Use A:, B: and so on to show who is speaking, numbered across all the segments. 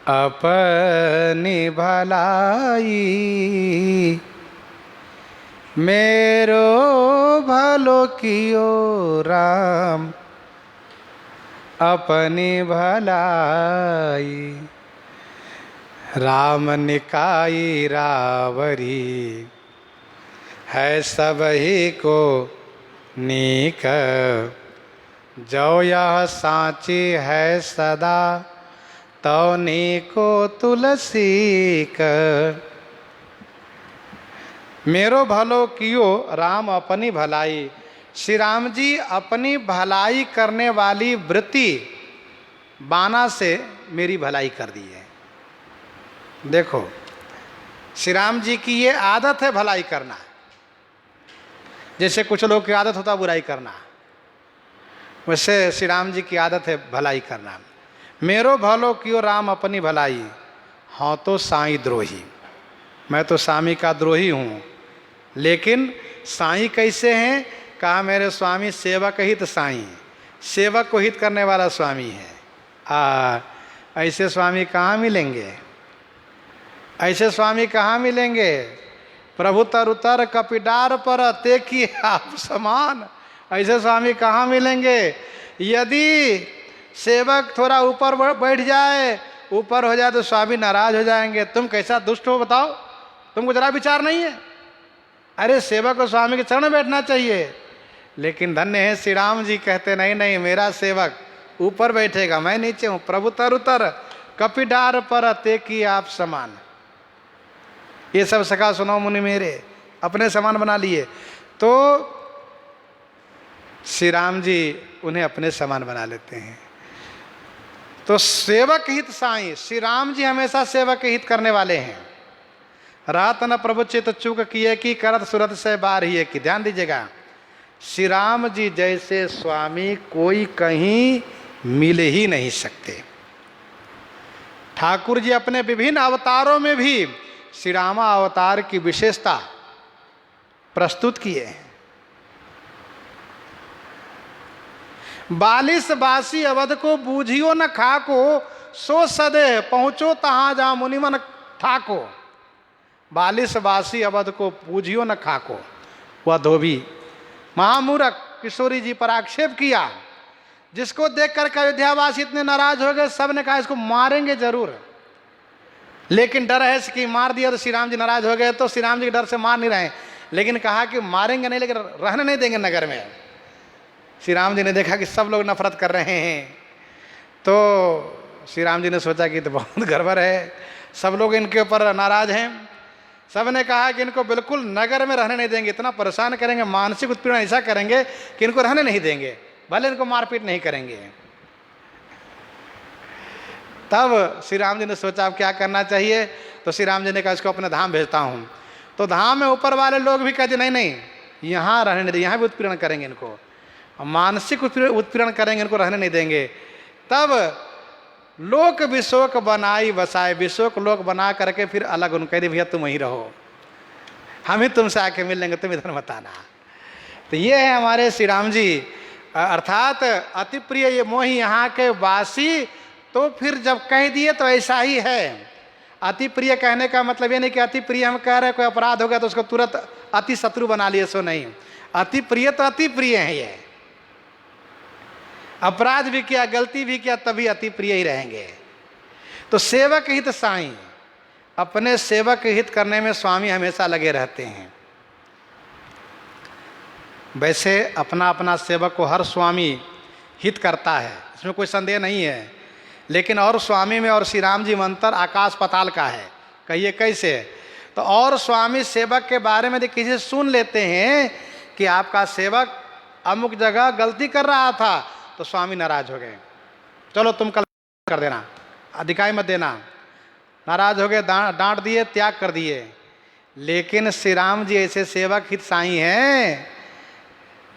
A: अपनी भलाई मेरो भलो कियो राम, अपनी भलाई। राम निकाई रावरी, है सबही को नीक। जो यह साची है सदा, तो नीको तुलसी क। मेरो भलो कियो राम अपनी भलाई। श्री राम जी अपनी भलाई करने वाली वृत्ति बाना से मेरी भलाई कर दी है। देखो, श्री राम जी की ये आदत है भलाई करना। जैसे कुछ लोग की आदत होता है बुराई करना, वैसे श्री राम जी की आदत है भलाई करना। मेरो भलो कियो राम अपनी भलाई, हाँ तो साईं द्रोही। मैं तो स्वामी का द्रोही हूँ, लेकिन साईं कैसे हैं? कहा मेरे स्वामी सेवक हित साईं, सेवक को हित करने वाला स्वामी है। ऐसे स्वामी कहाँ मिलेंगे? ऐसे स्वामी कहाँ मिलेंगे? प्रभु तर उतर कपिडार पर ते की आप समान। ऐसे स्वामी कहाँ मिलेंगे? यदि सेवक थोड़ा ऊपर बैठ जाए, ऊपर हो जाए तो स्वामी नाराज हो जाएंगे। तुम कैसा दुष्ट हो बताओ, तुमको जरा विचार नहीं है? अरे सेवक को स्वामी के चरण में बैठना चाहिए। लेकिन धन्य है श्री राम जी, कहते नहीं नहीं, मेरा सेवक ऊपर बैठेगा, मैं नीचे हूँ। प्रभु तर उतर कपिडार पर ते की आप समान। ये सब सखा सुनो मुनि मेरे, अपने समान बना लिए। तो श्री राम जी उन्हें अपने समान बना लेते हैं। तो सेवक हित साईं, श्री राम जी हमेशा सेवक हित करने वाले हैं। रात न प्रभु चित चूक किए की, करत सुरत से बार ही की। ध्यान दीजिएगा, श्री राम जी जैसे स्वामी कोई कहीं मिल ही नहीं सकते। ठाकुर जी अपने विभिन्न अवतारों में भी श्री रामा अवतार की विशेषता प्रस्तुत किए हैं। 42 बासी अवध को बूझियो न खाको, सो सदे पहुँचो तहाँ जा मुनिमन ठाको। 42 बासी अवध को बूझियो न खाको। वह धोबी महामूर्ख किशोरी जी पर आक्षेप किया, जिसको देख कर अयोध्यावासी इतने नाराज हो गए, सब ने कहा इसको मारेंगे जरूर। लेकिन डर है कि मार दिया तो श्री राम जी नाराज हो गए, तो श्री राम जी के डर से मार नहीं रहे, लेकिन कहा कि मारेंगे नहीं, लेकिन रहने नहीं देंगे नगर में। श्री राम जी ने देखा कि सब लोग नफरत कर रहे हैं, तो श्री राम जी ने सोचा कि तो बहुत गड़बड़ है, सब लोग इनके ऊपर नाराज हैं। सब ने कहा कि इनको बिल्कुल नगर में रहने नहीं देंगे, इतना परेशान करेंगे, मानसिक उत्पीड़न ऐसा करेंगे कि इनको रहने नहीं देंगे, भले इनको मारपीट नहीं करेंगे। तब श्री राम जी ने सोचा अब क्या करना चाहिए, तो श्री राम जी ने कहा इसको अपने धाम भेजता हूँ। तो धाम में ऊपर वाले लोग भी कहते नहीं नहीं, यहाँ रहने नहीं देंगे, यहाँ भी उत्पीड़न करेंगे इनको, मानसिक उत्पीड़न करेंगे, इनको रहने नहीं देंगे। तब लोक विशोक बनाई बसाए, विशोक लोक बना करके फिर अलग उनको कह दे भैया तुम वहीं रहो, हम ही तुमसे आके मिल लेंगे, तुम इधर मत आना। तो ये है हमारे श्री राम जी, अर्थात अति प्रिय ये मोही यहाँ के वासी। तो फिर जब कह दिए तो ऐसा ही है। अति प्रिय कहने का मतलब ये नहीं कि अति प्रिय हम कह रहे हैं कोई अपराध हो गया तो उसको तुरंत अति शत्रु बना लिए, सो नहीं। अति प्रिय तो अति प्रिय है, ये अपराध भी किया गलती भी किया तभी अति प्रिय ही रहेंगे। तो सेवक हित साईं, अपने सेवक हित करने में स्वामी हमेशा लगे रहते हैं। वैसे अपना अपना सेवक को हर स्वामी हित करता है, इसमें कोई संदेह नहीं है, लेकिन और स्वामी में और श्री राम जी में अंतर आकाश पाताल का है। कहिए कैसे? तो और स्वामी सेवक के बारे में किसी से सुन लेते हैं कि आपका सेवक अमुक जगह गलती कर रहा था, तो स्वामी नाराज हो गए, चलो तुम कल कर देना, दिखाई मत देना। नाराज हो गए, डांट दिए, त्याग कर दिए। लेकिन श्री राम जी ऐसे सेवक हित साईं हैं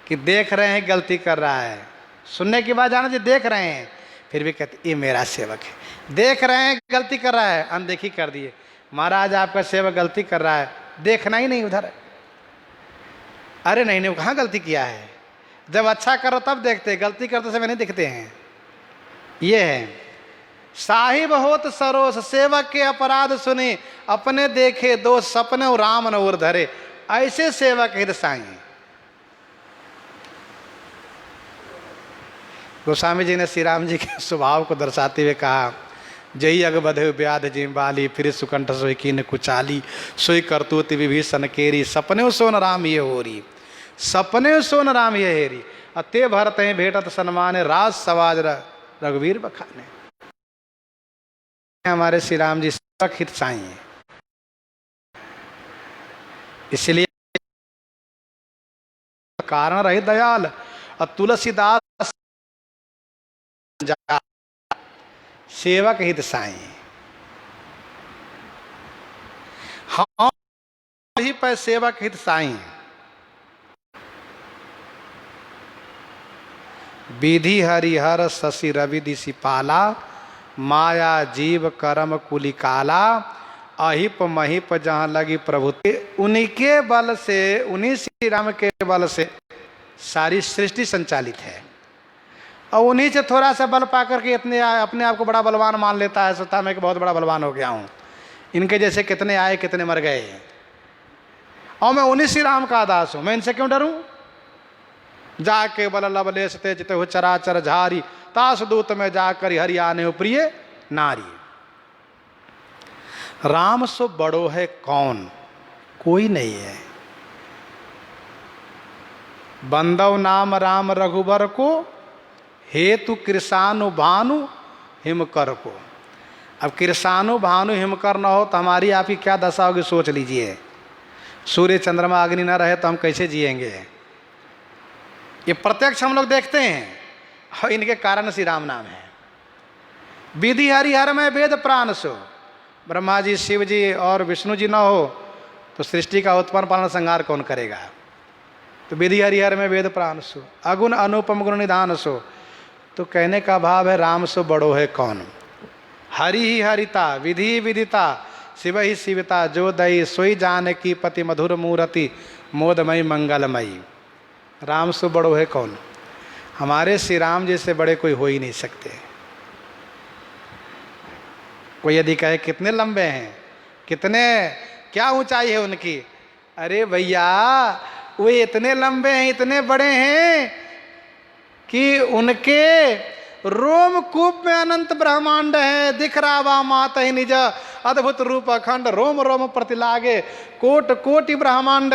A: कि देख रहे हैं गलती कर रहा है, सुनने के बाद जाना जी देख रहे हैं, फिर भी कहते ये मेरा सेवक है। देख रहे हैं गलती कर रहा है, अनदेखी कर दिए। महाराज आपका सेवक गलती कर रहा है, देखना ही नहीं उधर। अरे नहीं नहीं, वो कहाँ गलती किया है, जब अच्छा करो तब देखते, गलती करते समय नहीं दिखते हैं। ये है साहिब होत सरोस सेवक के अपराध सुने, अपने देखे दो सपने राम न और धरे, ऐसे सेवक हित साई। गोस्वामी जी ने श्री राम जी के स्वभाव को दर्शाते हुए कहा, जही अग बधे व्याध जिम बाली, फिर सुकंठ सोई कीन कुचाली, सोई करतूत विभीषण केरी, सपने सोन राम ये होरी, सपने सोन राम ये हेरी, अते भरत भेटत सन्मान, राज सवाज रघुवीर बखाने। हमारे श्री राम जी सेवक हित साई हैं, इसलिए कारण रहे दयाल, और तुलसीदास सेवक हित साई। हाँ ही पर सेवक हित साई। विधि हरिहर शशि रवि दिशि पाला, माया जीव करम कुलिकाला, अहिप महिप जहाँ लगी प्रभु। उन्हीं के बल से, उन्हीं श्री राम के बल से सारी सृष्टि संचालित है, और उन्हीं से थोड़ा सा बल पाकर के इतने अपने आप को बड़ा बलवान मान लेता है, सोचता मैं कि बहुत बड़ा बलवान हो गया हूँ। इनके जैसे कितने आए कितने मर गए, और मैं उन्हीं श्री राम का दास हूँ, मैं इनसे क्यों डरूं। जाके बल लवलेश तेज हो चराचर झारी, तास दूत में जाकर हरि आने प्रिय नारी। राम सो बड़ो है कौन, कोई नहीं है। बंदव नाम राम रघुबर को, हेतु कृषानु भानु हिमकर को। अब कृषानु भानु हिमकर न हो तो हमारी आपकी क्या दशा होगी, सोच लीजिए। सूर्य चंद्रमा अग्नि न रहे तो हम कैसे जिएंगे। ये प्रत्यक्ष हम लोग देखते हैं, और इनके कारण श्री राम नाम है। विधि हरिहर में वेद प्राण सो, ब्रह्मा जी शिव जी और विष्णु जी न हो तो सृष्टि का उत्पन्न पालन संहार कौन करेगा। तो विधि हरिहर में वेद प्राण सो, अगुण अनुपम गुण निधान सो। तो कहने का भाव है राम सो बड़ो है कौन। हरि ही हरिता, विधि ही विदिता, शिव ही शिवता, जो दई सोई जान की पति मधुर मूर्ति, मोदमयी मंगलमयी। राम सो बड़ो है कौन। हमारे श्री राम जी से बड़े कोई हो ही नहीं सकते। कोई यदि कहे कितने लंबे हैं, कितने क्या ऊंचाई है उनकी, अरे भैया वे इतने लंबे हैं, इतने बड़े हैं कि उनके रोमकूप में अनंत ब्रह्मांड है। दिख रहा वा मात ही निज, अद्भुत रूप अखंड, रोम रोम प्रतिलागे, कोट कोटि ब्रह्मांड।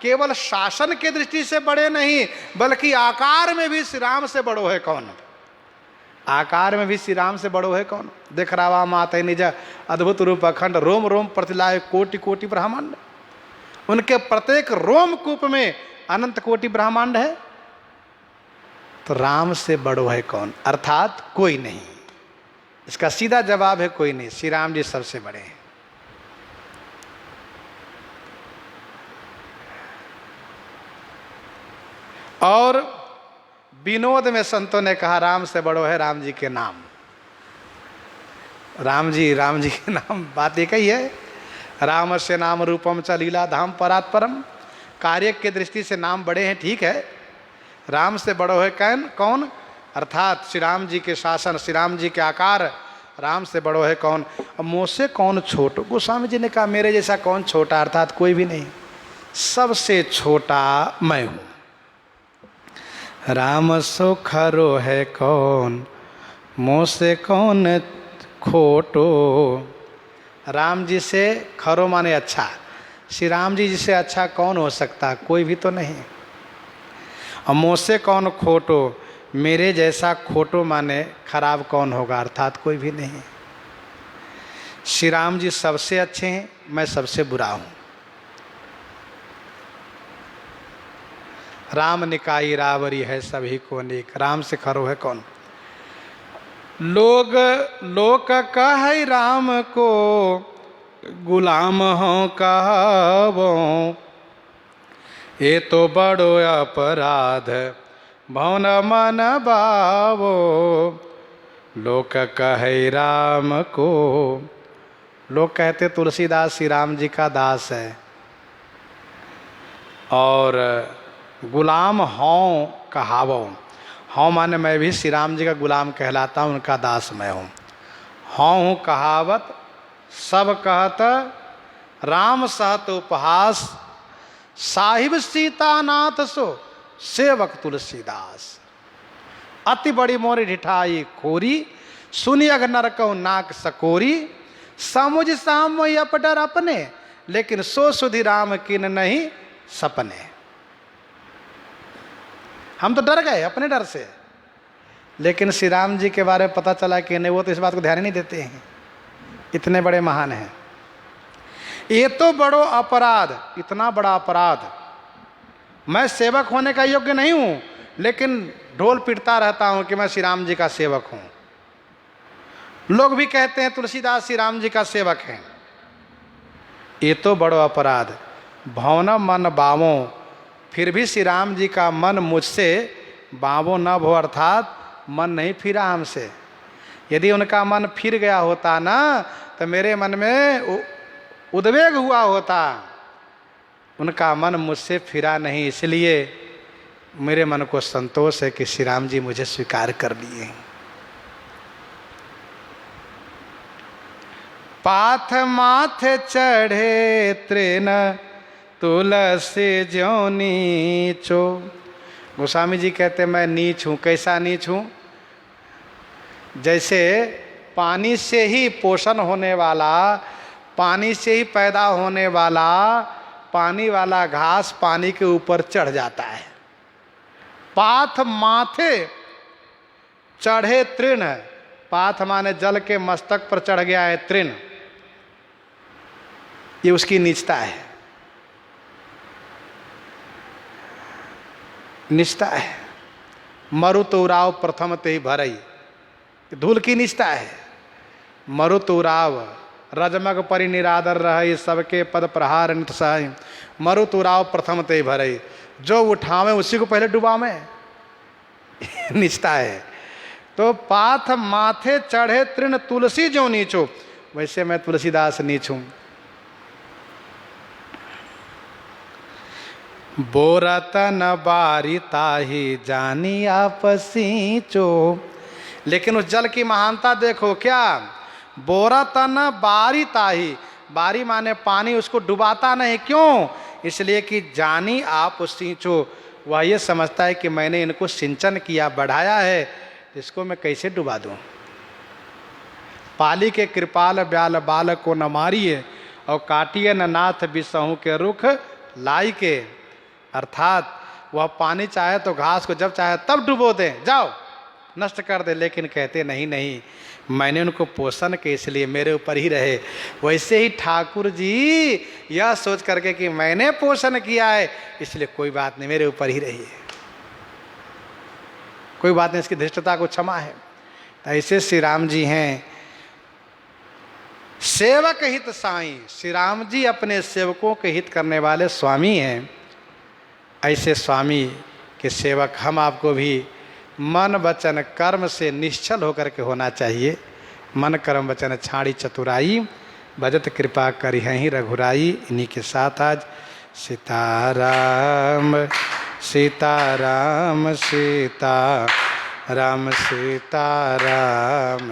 A: केवल शासन के दृष्टि से बड़े नहीं, बल्कि आकार में भी श्री राम से बड़ो है कौन। आकार में भी श्री राम से बड़ो है कौन। दिख रहा वा मात ही निज, अद्भुत रूप अखंड, रोम रोम प्रतिलागे, कोटि कोटि ब्रह्मांड। उनके प्रत्येक रोमकूप में अनंत कोटि ब्रह्मांड है। तो राम से बड़ो है कौन, अर्थात कोई नहीं। इसका सीधा जवाब है कोई नहीं, श्री राम जी सबसे बड़े हैं। और विनोद में संतों ने कहा राम से बड़ो है राम जी के नाम। राम जी के नाम, बात एक ही है। राम से नाम रूपम च लीला धाम परात परम। कार्य के दृष्टि से नाम बड़े हैं, ठीक है। राम से बड़ो है कौन, अर्थात श्री राम जी के शासन, श्री राम जी के आकार, राम से बड़ो है कौन। अब मुझसे कौन छोटो, गोस्वामी जी ने कहा मेरे जैसा कौन छोटा, अर्थात कोई भी नहीं, सबसे छोटा मैं हूँ। राम सो खरो है कौन, मुझसे कौन खोटो। राम जी से खरो माने अच्छा, श्री राम जी से अच्छा कौन हो सकता, कोई भी तो नहीं। और मुझसे कौन खोटो, मेरे जैसा खोटो माने खराब कौन होगा, अर्थात कोई भी नहीं। श्री राम जी सबसे अच्छे हैं, मैं सबसे बुरा हूँ। राम निकाई रावरी है सभी को नेक, राम से खरो है कौन। लोग कह राम को गुलाम हो कहबो, ये तो बड़ो अपराध भवन मन बावो। लोक कहे राम को, लोग कहते तुलसीदास श्री राम जी का दास है, और गुलाम हों कहावो। हों माने मैं भी श्री राम जी का गुलाम कहलाता हूँ, उनका दास मैं हूँ। हूँ कहावत सब कहत, राम सहत उपहास, साहिब सीतानाथ सो सेवक तुलसीदास। अति बड़ी मोरी ढिठाई खोरी, सुनी अग नरकौ नाक सकोरी, समुझ साम अपडर अपने, लेकिन सो सुधि राम किन नहीं सपने। हम तो डर गए अपने डर से, लेकिन श्री राम जी के बारे में पता चला कि नहीं, वो तो इस बात को ध्यान ही नहीं देते हैं, इतने बड़े महान हैं। ये तो बड़ो अपराध, इतना बड़ा अपराध, मैं सेवक होने का योग्य नहीं हूं, लेकिन ढोल पीटता रहता हूं कि मैं श्री राम जी का सेवक हूं। लोग भी कहते हैं तुलसीदास श्री राम जी का सेवक हैं। ये तो बड़ो अपराध, भौन मन बावों, फिर भी श्री राम जी का मन मुझसे बावों न भो, अर्थात मन नहीं फिरा हमसे। यदि उनका मन फिर गया होता ना, तो मेरे मन में उद्वेग हुआ होता। उनका मन मुझसे फिरा नहीं, इसलिए मेरे मन को संतोष है कि श्री राम जी मुझे स्वीकार कर लिए। पाथ माथे चढ़े तृण, तुलसी ज्यों नीचो। गोस्वामी जी कहते मैं नीच हूँ। कैसा नीच हूँ? जैसे पानी से ही पोषण होने वाला, पानी से ही पैदा होने वाला पानी वाला घास पानी के ऊपर चढ़ जाता है। पाथ माथे चढ़े तृण, पाथ माने जल के मस्तक पर चढ़ गया है तृण, ये उसकी नीचता है, निष्ठा है। मरुत उराव प्रथम ते ही भरई, धूल की निष्ठा है। मरुत उराव रजमग परिनिरादर रहे, सबके पद प्रहार नित सहाय। मरुत उराव प्रथम ते ही भरई, जो उठावे उसी को पहले डुबावे, निष्ठा है। तो पाथ माथे चढ़े तृण, तुलसी जो नीचो, वैसे मैं तुलसीदास नीच हूं। बोरतन बारी ताही जानी आपसी चो, लेकिन उस जल की महानता देखो क्या। बोरतन बारी ताही, बारी माने पानी, उसको डुबाता नहीं, क्यों? इसलिए कि जानी आप सींचो, वह ये समझता है कि मैंने इनको सिंचन किया, बढ़ाया है, इसको मैं कैसे डुबा दूं। पाली के कृपाल ब्याल बाल को न मारिए, और काटिए न नाथ बिसहू के रुख लाई के। अर्थात वह पानी चाहे तो घास को जब चाहे तब डुबो दे, जाओ नष्ट कर दे, लेकिन कहते नहीं नहीं, मैंने उनको पोषण के इसलिए मेरे ऊपर ही रहे। वैसे ही ठाकुर जी यह सोच करके कि मैंने पोषण किया है, इसलिए कोई बात नहीं, मेरे ऊपर ही रही है, कोई बात नहीं, इसकी धृष्टता को क्षमा है। ऐसे श्री राम जी हैं, सेवक हित साईं। श्री राम जी अपने सेवकों के हित करने वाले स्वामी हैं। ऐसे स्वामी के सेवक हम आपको भी मन वचन कर्म से निश्चल होकर के होना चाहिए। मन कर्म वचन छाड़ी चतुराई, भजत कृपा करी ही रघुराई। इन्हीं के साथ आज सीताराम सीताराम सीताराम सीताराम।